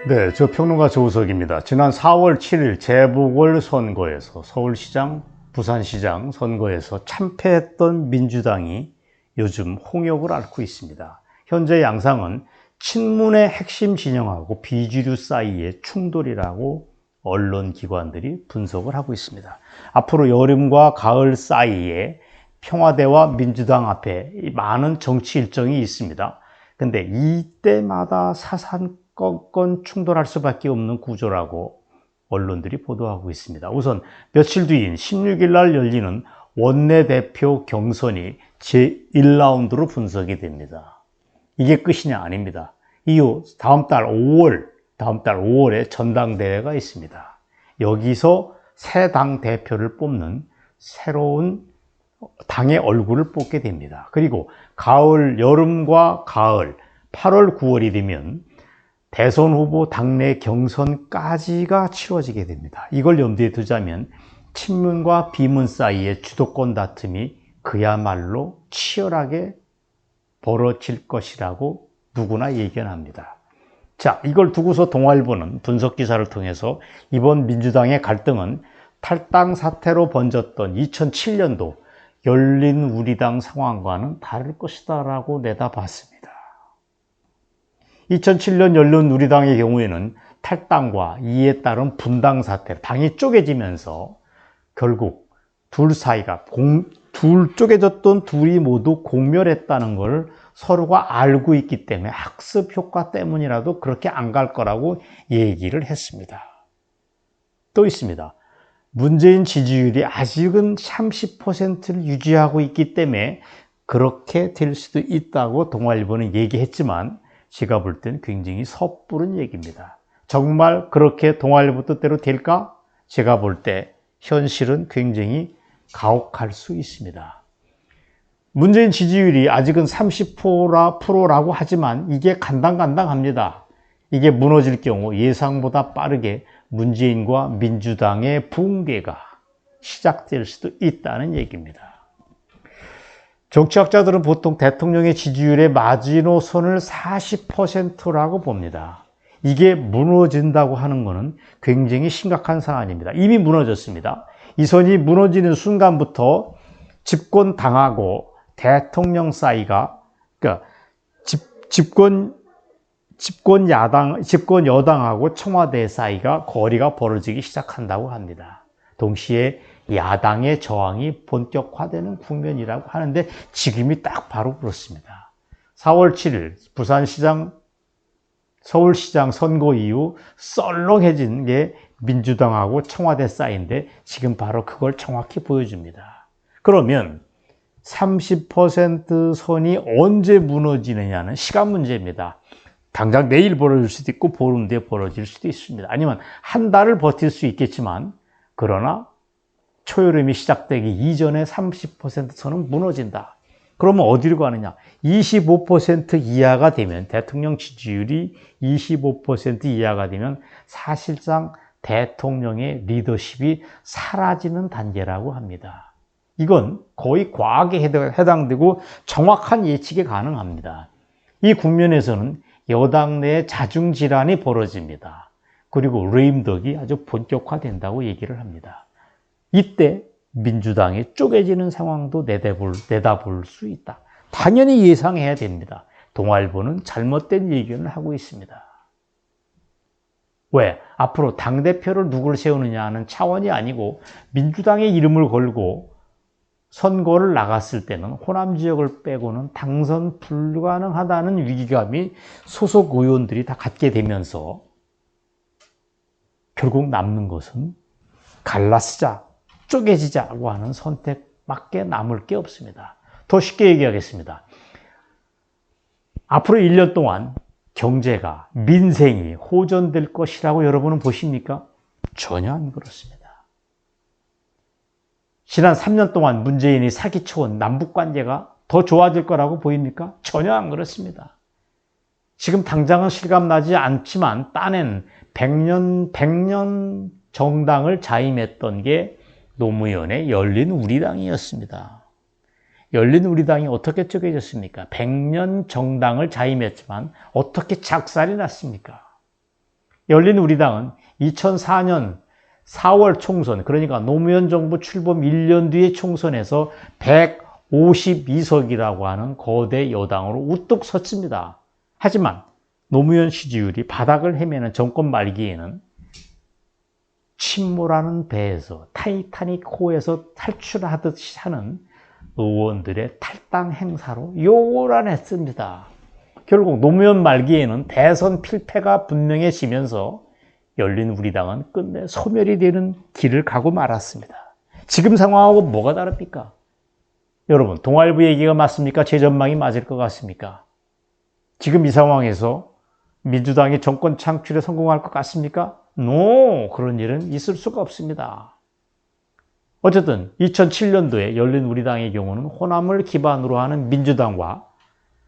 네, 저 평론가 조우석입니다. 지난 4월 7일 재보궐선거에서 서울시장, 부산시장 선거에서 참패했던 민주당이 요즘 홍역을 앓고 있습니다. 현재 양상은 친문의 핵심 진영하고 비주류 사이의 충돌이라고 언론기관들이 분석을 하고 있습니다. 앞으로 여름과 가을 사이에 평화대와 민주당 앞에 많은 정치 일정이 있습니다. 근데 이때마다 사사건건 충돌할 수밖에 없는 구조라고 언론들이 보도하고 있습니다. 우선 며칠 뒤인 16일 날 열리는 원내대표 경선이 제1라운드로 분석이 됩니다. 이게 끝이냐? 아닙니다. 이후 다음 달 5월에 전당대회가 있습니다. 여기서 새 당 대표를 뽑는 새로운 당의 얼굴을 뽑게 됩니다. 그리고 여름과 가을, 8월, 9월이 되면 대선 후보 당내 경선까지가 치러지게 됩니다. 이걸 염두에 두자면 친문과 비문 사이의 주도권 다툼이 그야말로 치열하게 벌어질 것이라고 누구나 예견합니다. 자, 이걸 두고서 동아일보는 분석 기사를 통해서 이번 민주당의 갈등은 탈당 사태로 번졌던 2007년도 열린우리당 상황과는 다를 것이다 라고 내다봤습니다. 2007년 열린우리당의 경우에는 탈당과 이에 따른 분당 사태, 당이 쪼개지면서 결국 둘 쪼개졌던 둘이 모두 공멸했다는 걸 서로가 알고 있기 때문에 학습 효과 때문이라도 그렇게 안 갈 거라고 얘기를 했습니다. 또 있습니다. 문재인 지지율이 아직은 30%를 유지하고 있기 때문에 그렇게 될 수도 있다고 동아일보는 얘기했지만 제가 볼 때는 굉장히 섣부른 얘기입니다. 정말 그렇게 동아일보 뜻대로 될까? 제가 볼 때 현실은 굉장히 가혹할 수 있습니다. 문재인 지지율이 아직은 30%라고 하지만 이게 간당간당합니다. 이게 무너질 경우 예상보다 빠르게 문재인과 민주당의 붕괴가 시작될 수도 있다는 얘기입니다. 정치학자들은 보통 대통령의 지지율의 마지노선을 40%라고 봅니다. 이게 무너진다고 하는 것은 굉장히 심각한 사안입니다. 이미 무너졌습니다. 이 선이 무너지는 순간부터 집권당하고 대통령 사이가, 그러니까 집권 여당하고 청와대 사이가 거리가 벌어지기 시작한다고 합니다. 동시에 야당의 저항이 본격화되는 국면이라고 하는데 지금이 딱 바로 그렇습니다. 4월 7일 서울시장 선거 이후 썰렁해진 게 민주당하고 청와대 사이인데 지금 바로 그걸 정확히 보여줍니다. 그러면 30% 선이 언제 무너지느냐는 시간 문제입니다. 당장 내일 벌어질 수도 있고 보름 뒤에 벌어질 수도 있습니다. 아니면 한 달을 버틸 수 있겠지만 그러나 초여름이 시작되기 이전에 30% 선은 무너진다. 그러면 어디로 가느냐? 25% 이하가 되면, 대통령 지지율이 25% 이하가 되면 사실상 대통령의 리더십이 사라지는 단계라고 합니다. 이건 거의 과학에 해당되고 정확한 예측이 가능합니다. 이 국면에서는 여당 내 자중질환이 벌어집니다. 그리고 레임덕이 아주 본격화된다고 얘기를 합니다. 이때 민주당이 쪼개지는 상황도 내다볼 수 있다. 당연히 예상해야 됩니다. 동아일보는 잘못된 예견을 하고 있습니다. 왜? 앞으로 당대표를 누구를 세우느냐 하는 차원이 아니고 민주당의 이름을 걸고 선거를 나갔을 때는 호남 지역을 빼고는 당선 불가능하다는 위기감이 소속 의원들이 다 갖게 되면서 결국 남는 것은 갈라쓰자, 쪼개지자고 하는 선택밖에 남을 게 없습니다. 더 쉽게 얘기하겠습니다. 앞으로 1년 동안 경제가, 민생이 호전될 것이라고 여러분은 보십니까? 전혀 안 그렇습니다. 지난 3년 동안 문재인이 사기쳐온 남북관계가 더 좋아질 거라고 보입니까? 전혀 안 그렇습니다. 지금 당장은 실감나지 않지만 딴엔 100년 정당을 자임했던 게 노무현의 열린우리당이었습니다. 열린우리당이 어떻게 쪼개졌습니까? 100년 정당을 자임했지만 어떻게 작살이 났습니까? 열린우리당은 2004년 4월 총선, 그러니까 노무현 정부 출범 1년 뒤의 총선에서 152석이라고 하는 거대 여당으로 우뚝 섰습니다. 하지만 노무현 지지율이 바닥을 헤매는 정권 말기에는 침몰하는 배에서 타이타닉 호에서 탈출하듯이 하는 의원들의 탈당 행사로 요란했습니다. 결국 노무현 말기에는 대선 필패가 분명해지면서 열린우리당은 끝내 소멸이 되는 길을 가고 말았습니다. 지금 상황하고 뭐가 다릅니까? 여러분, 동아일보 얘기가 맞습니까? 제 전망이 맞을 것 같습니까? 지금 이 상황에서 민주당이 정권 창출에 성공할 것 같습니까? No, 그런 일은 있을 수가 없습니다. 어쨌든 2007년도에 열린우리당의 경우는 호남을 기반으로 하는 민주당과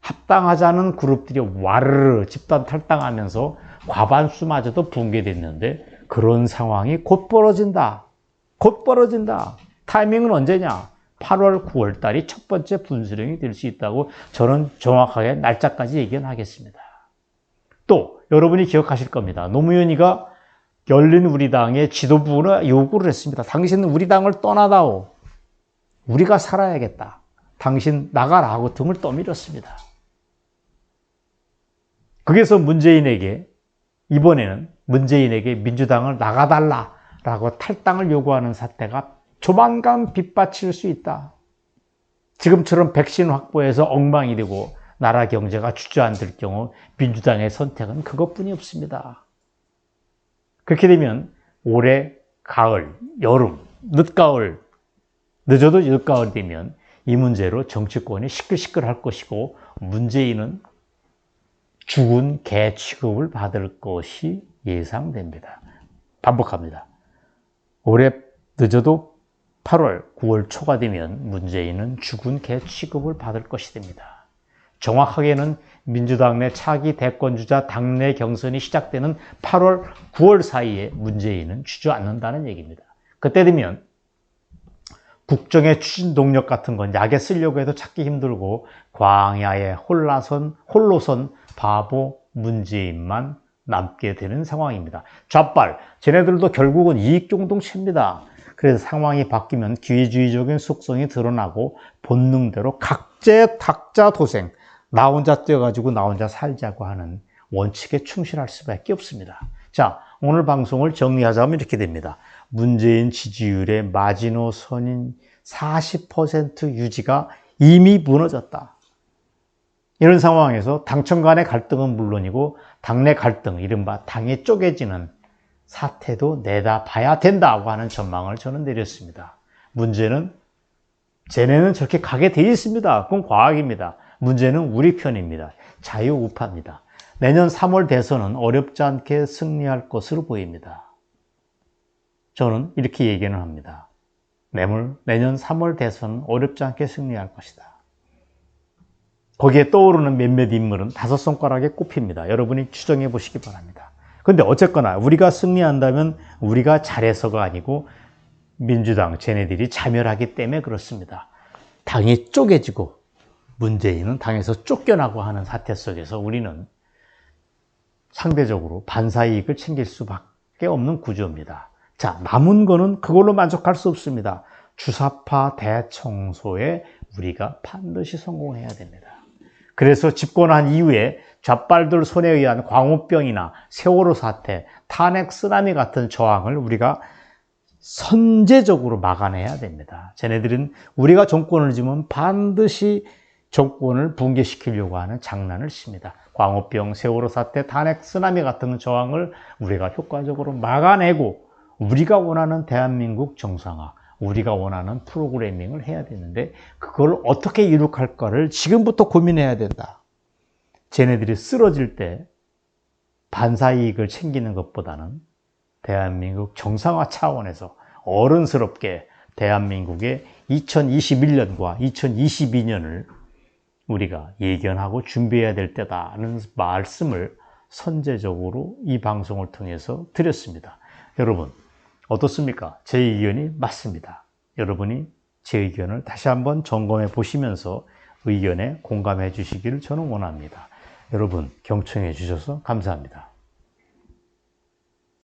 합당하자는 그룹들이 와르르 집단 탈당하면서 과반수마저도 붕괴됐는데 그런 상황이 곧 벌어진다. 곧 벌어진다. 타이밍은 언제냐? 8월, 9월 달이 첫 번째 분수령이 될 수 있다고 저는 정확하게 날짜까지 예견하겠습니다. 또 여러분이 기억하실 겁니다. 노무현이가 열린우리당의 지도부는 요구를 했습니다. 당신은 우리 당을 떠나다오. 우리가 살아야겠다. 당신 나가라 하고 등을 떠밀었습니다. 그래서 문재인에게 이번에는 문재인에게 민주당을 나가달라라고 탈당을 요구하는 사태가 조만간 빗받칠 수 있다. 지금처럼 백신 확보해서 엉망이 되고 나라 경제가 주저앉을 경우 민주당의 선택은 그것뿐이 없습니다. 그렇게 되면 올해 가을, 여름, 늦가을, 늦어도 늦가을 되면 이 문제로 정치권이 시끌시끌할 것이고 문재인은 죽은 개 취급을 받을 것이 예상됩니다. 반복합니다. 올해 늦어도 8월, 9월 초가 되면 문재인은 죽은 개 취급을 받을 것이 됩니다. 정확하게는 민주당 내 차기 대권주자 당내 경선이 시작되는 8월, 9월 사이에 문재인은 주저앉는다는 얘기입니다. 그때 되면 국정의 추진 동력 같은 건 약에 쓰려고 해도 찾기 힘들고 광야에 홀로선 바보 문재인만 남게 되는 상황입니다. 좌빨, 쟤네들도 결국은 이익공동체입니다. 그래서 상황이 바뀌면 기회주의적인 속성이 드러나고 본능대로 각자 도생, 나 혼자 뛰어가지고 나 혼자 살자고 하는 원칙에 충실할 수밖에 없습니다. 자, 오늘 방송을 정리하자면 이렇게 됩니다. 문재인 지지율의 마지노선인 40% 유지가 이미 무너졌다. 이런 상황에서 당청 간의 갈등은 물론이고 당내 갈등, 이른바 당이 쪼개지는 사태도 내다봐야 된다고 하는 전망을 저는 내렸습니다. 문제는 쟤네는 저렇게 가게 돼 있습니다. 그건 과학입니다. 문제는 우리 편입니다. 자유우파입니다. 내년 3월 대선은 어렵지 않게 승리할 것으로 보입니다. 저는 이렇게 얘기는 합니다. 내년 3월 대선은 어렵지 않게 승리할 것이다. 거기에 떠오르는 몇몇 인물은 5손가락에 꼽힙니다. 여러분이 추정해 보시기 바랍니다. 그런데 어쨌거나 우리가 승리한다면 우리가 잘해서가 아니고 민주당 쟤네들이 자멸하기 때문에 그렇습니다. 당이 쪼개지고 문재인은 당에서 쫓겨나고 하는 사태 속에서 우리는 상대적으로 반사이익을 챙길 수밖에 없는 구조입니다. 자, 남은 거는 그걸로 만족할 수 없습니다. 주사파 대청소에 우리가 반드시 성공해야 됩니다. 그래서 집권한 이후에 좌빨들 손에 의한 광우병이나 세월호 사태, 탄핵 쓰나미 같은 저항을 우리가 선제적으로 막아내야 됩니다. 쟤네들은 우리가 정권을 쥐면 반드시 정권을 붕괴시키려고 하는 장난을 칩니다. 광우병, 세월호 사태, 탄핵 쓰나미 같은 저항을 우리가 효과적으로 막아내고 우리가 원하는 대한민국 정상화, 우리가 원하는 프로그래밍을 해야 되는데 그걸 어떻게 이룩할까를 지금부터 고민해야 된다. 쟤네들이 쓰러질 때 반사이익을 챙기는 것보다는 대한민국 정상화 차원에서 어른스럽게 대한민국의 2021년과 2022년을 우리가 예견하고 준비해야 될 때다는 말씀을 선제적으로 이 방송을 통해서 드렸습니다. 여러분, 어떻습니까? 제 의견이 맞습니다. 여러분이 제 의견을 다시 한번 점검해 보시면서 의견에 공감해 주시기를 저는 원합니다. 여러분, 경청해 주셔서 감사합니다.